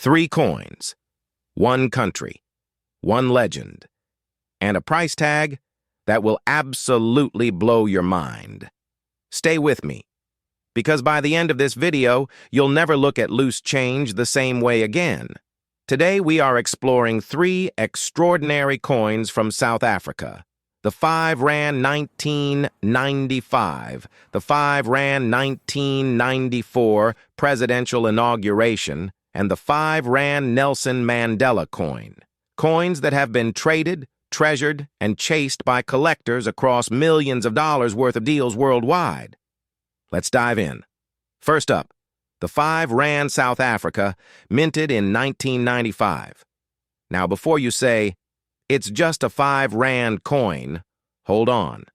3 coins, 1 country, 1 legend, and a price tag that will absolutely blow your mind. Stay with me, because by the end of this video, you'll never look at loose change the same way again. Today, we are exploring 3 extraordinary coins from South Africa. The 5 Rand 1995, the 5 Rand 1994 Presidential Inauguration, and the 5 Rand Nelson Mandela coin. Coins that have been traded, treasured, and chased by collectors across millions of dollars worth of deals worldwide. Let's dive in. First up, the 5 Rand South Africa, minted in 1995. Now, before you say, it's just a 5 Rand coin, hold on.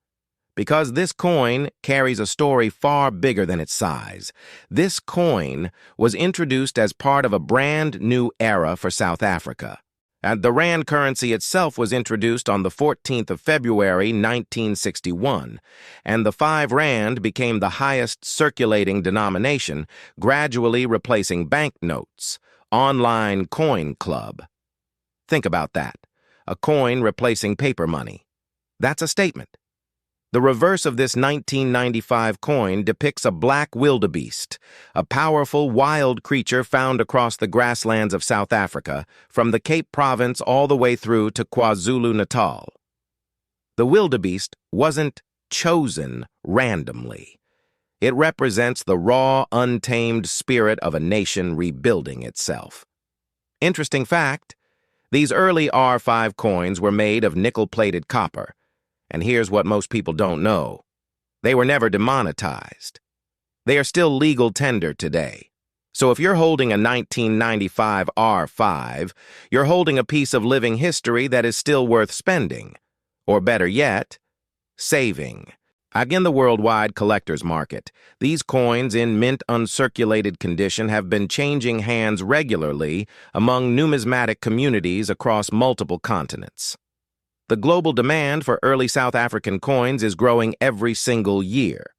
Because this coin carries a story far bigger than its size. This coin was introduced as part of a brand new era for South Africa. And the Rand currency itself was introduced on the 14th of February, 1961, and the 5 Rand became the highest circulating denomination, gradually replacing banknotes. Online coin club. Think about that. A coin replacing paper money. That's a statement. The reverse of this 1995 coin depicts a black wildebeest, a powerful wild creature found across the grasslands of South Africa, from the Cape Province all the way through to KwaZulu-Natal. The wildebeest wasn't chosen randomly. It represents the raw, untamed spirit of a nation rebuilding itself. Interesting fact, these early R5 coins were made of nickel-plated copper. And here's what most people don't know. They were never demonetized. They are still legal tender today. So if you're holding a 1995 R5, you're holding a piece of living history that is still worth spending. Or better yet, saving. In the worldwide collector's market, these coins in mint uncirculated condition have been changing hands regularly among numismatic communities across multiple continents. The global demand for early South African coins is growing every single year.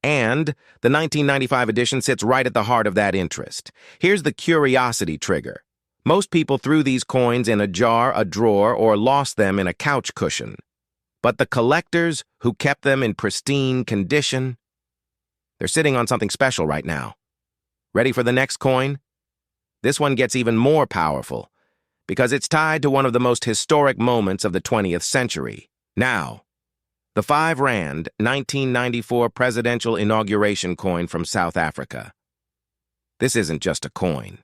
And the 1995 edition sits right at the heart of that interest. Here's the curiosity trigger. Most people threw these coins in a jar, a drawer, or lost them in a couch cushion. But the collectors who kept them in pristine condition, they're sitting on something special right now. Ready for the next coin? This one gets even more powerful, because it's tied to one of the most historic moments of the 20th century. Now, the 5 Rand 1994 Presidential Inauguration coin from South Africa. This isn't just a coin.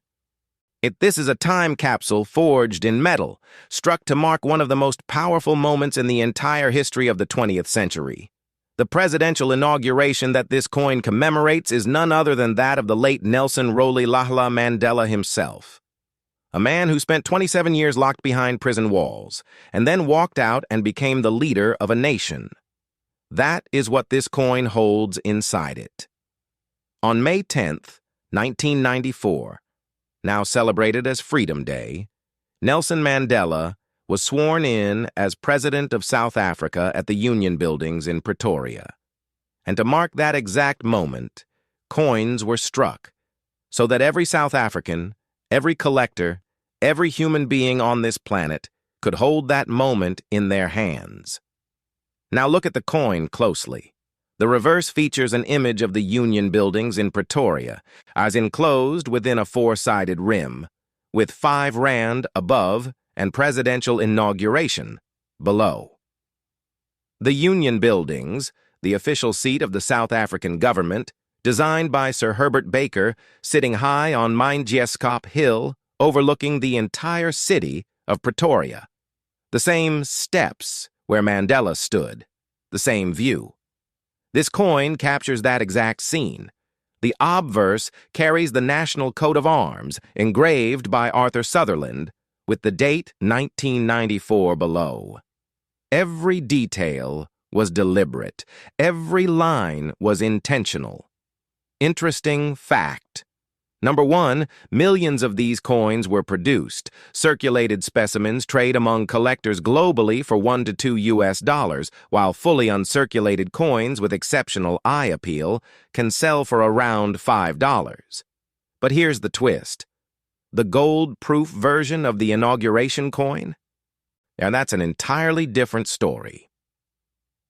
This is a time capsule forged in metal, struck to mark one of the most powerful moments in the entire history of the 20th century. The presidential inauguration that this coin commemorates is none other than that of the late Nelson Mandela himself. A man who spent 27 years locked behind prison walls, and then walked out and became the leader of a nation. That is what this coin holds inside it. On May 10th, 1994, now celebrated as Freedom Day, Nelson Mandela was sworn in as President of South Africa at the Union Buildings in Pretoria. And to mark that exact moment, coins were struck, so that every South African, every collector, every human being on this planet could hold that moment in their hands. Now look at the coin closely. The reverse features an image of the Union Buildings in Pretoria, as enclosed within a 4-sided rim, with 5 Rand above and Presidential Inauguration below. The Union Buildings, the official seat of the South African government, designed by Sir Herbert Baker, sitting high on Mingieskop Hill, overlooking the entire city of Pretoria. The same steps where Mandela stood, the same view. This coin captures that exact scene. The obverse carries the national coat of arms, engraved by Arthur Sutherland, with the date 1994 below. Every detail was deliberate. Every line was intentional. Interesting fact. Number 1, millions of these coins were produced. Circulated specimens trade among collectors globally for $1 to $2, while fully uncirculated coins with exceptional eye appeal can sell for around $5. But here's the twist. the gold-proof version of the inauguration coin? And that's an entirely different story.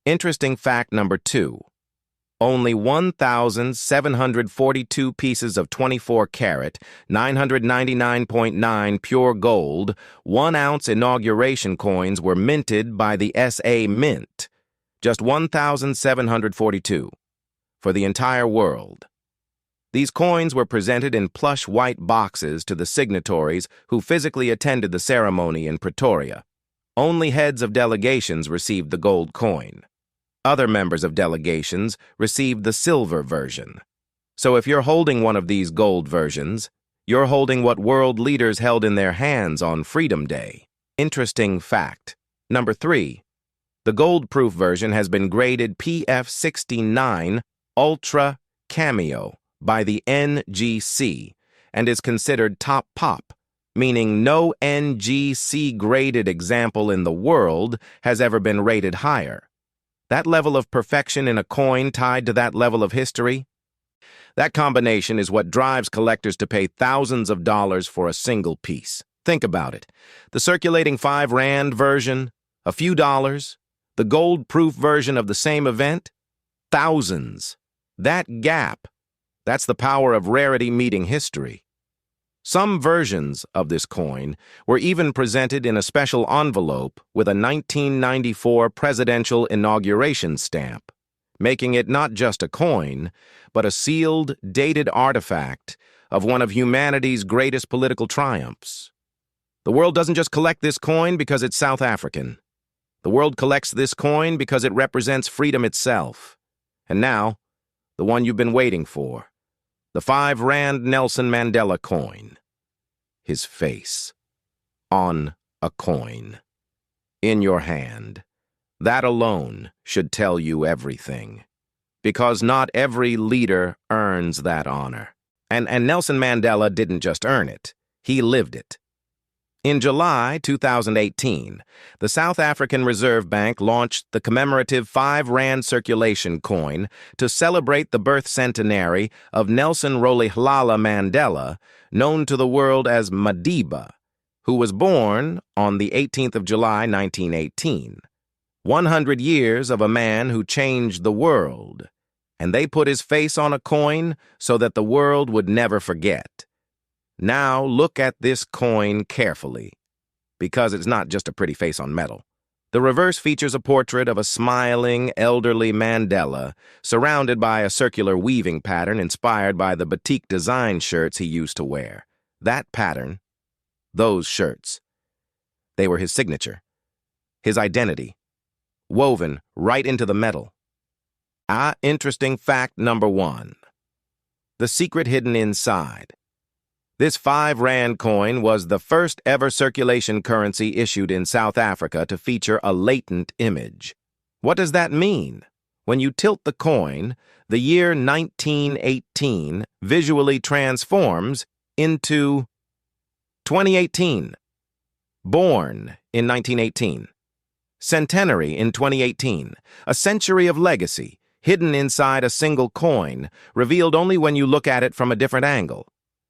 Interesting fact number 2. Only 1,742 pieces of 24-karat, 999.9 pure gold, 1-ounce inauguration coins were minted by the SA Mint. Just 1,742 for the entire world. These coins were presented in plush white boxes to the signatories who physically attended the ceremony in Pretoria. Only heads of delegations received the gold coin. Other members of delegations received the silver version. So if you're holding one of these gold versions, you're holding what world leaders held in their hands on Freedom Day. Interesting fact. Number 3. The gold-proof version has been graded PF69 Ultra Cameo by the NGC and is considered top pop, meaning no NGC-graded example in the world has ever been rated higher. That level of perfection in a coin tied to that level of history? That combination is what drives collectors to pay thousands of dollars for a single piece. Think about it. The circulating 5 Rand version, a few dollars. The gold-proof version of the same event, thousands. That gap, that's the power of rarity meeting history. Some versions of this coin were even presented in a special envelope with a 1994 Presidential Inauguration stamp, making it not just a coin, but a sealed, dated artifact of one of humanity's greatest political triumphs. The world doesn't just collect this coin because it's South African. The world collects this coin because it represents freedom itself. And now, the one you've been waiting for. The 5 Rand Nelson Mandela coin. His face. On a coin. In your hand. That alone should tell you everything. Because not every leader earns that honor. And Nelson Mandela didn't just earn it. He lived it. In July 2018, the South African Reserve Bank launched the commemorative 5 Rand circulation coin to celebrate the birth centenary of Nelson Rolihlahla Mandela, known to the world as Madiba, who was born on the 18th of July 1918. 100 years of a man who changed the world, and they put his face on a coin so that the world would never forget. Now look at this coin carefully, because it's not just a pretty face on metal. The reverse features a portrait of a smiling, elderly Mandela, surrounded by a circular weaving pattern inspired by the batik design shirts he used to wear. That pattern, those shirts, they were his signature, his identity, woven right into the metal. Interesting fact number 1. The secret hidden inside. This 5 Rand coin was the first ever circulation currency issued in South Africa to feature a latent image. What does that mean? When you tilt the coin, the year 1918 visually transforms into 2018. Born in 1918. Centenary in 2018. A century of legacy, hidden inside a single coin, revealed only when you look at it from a different angle.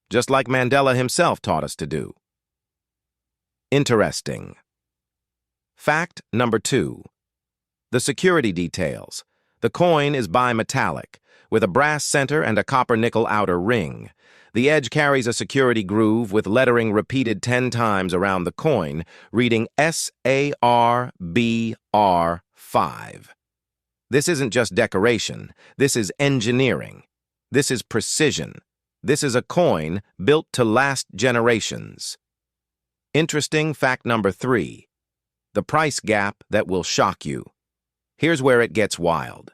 Just like Mandela himself taught us to do. Interesting. Fact number 2. The security details. The coin is bimetallic, with a brass center and a copper-nickel outer ring. The edge carries a security groove with lettering repeated 10 times around the coin, reading SARBR5. This isn't just decoration. This is engineering. This is precision. This is a coin built to last generations. Interesting fact number 3. The price gap that will shock you. Here's where it gets wild.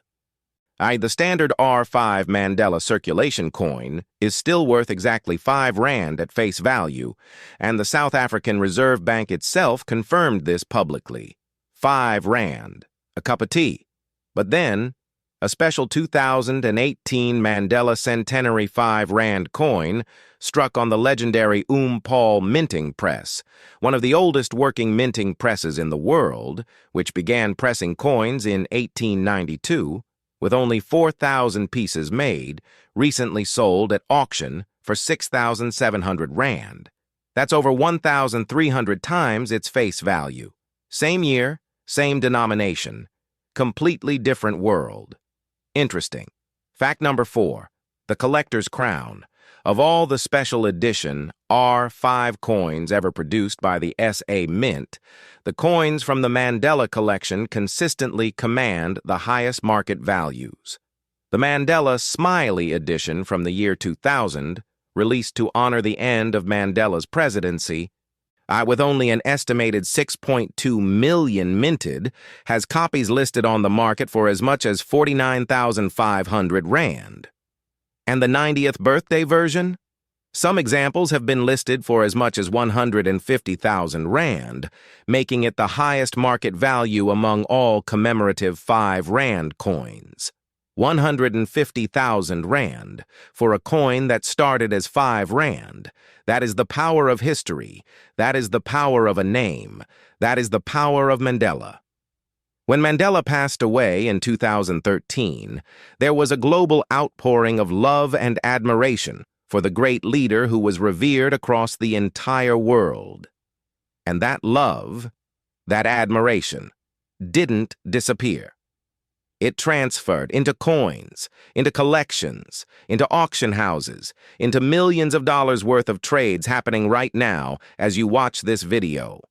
The standard R5 Mandela circulation coin is still worth exactly 5 Rand at face value, and the South African Reserve Bank itself confirmed this publicly. 5 Rand, a cup of tea. But then, a special 2018 Mandela Centenary 5 Rand coin struck on the legendary Paul minting press, one of the oldest working minting presses in the world, which began pressing coins in 1892, with only 4,000 pieces made, recently sold at auction for 6,700 Rand. That's over 1,300 times its face value. Same year, same denomination. Completely different world. Interesting. Fact number 4. The collector's crown. Of all the special edition R5 coins ever produced by the SA Mint, the coins from the Mandela collection consistently command the highest market values. The Mandela Smiley edition from the year 2000, released to honor the end of Mandela's presidency, with only an estimated 6.2 million minted, has copies listed on the market for as much as 49,500 Rand. And the 90th birthday version? Some examples have been listed for as much as 150,000 Rand, making it the highest market value among all commemorative 5 Rand coins. 150,000 Rand for a coin that started as 5 Rand. That is the power of history. That is the power of a name. That is the power of Mandela. When Mandela passed away in 2013, there was a global outpouring of love and admiration for the great leader who was revered across the entire world. And that love, that admiration, didn't disappear. It transferred into coins, into collections, into auction houses, into millions of dollars worth of trades happening right now as you watch this video.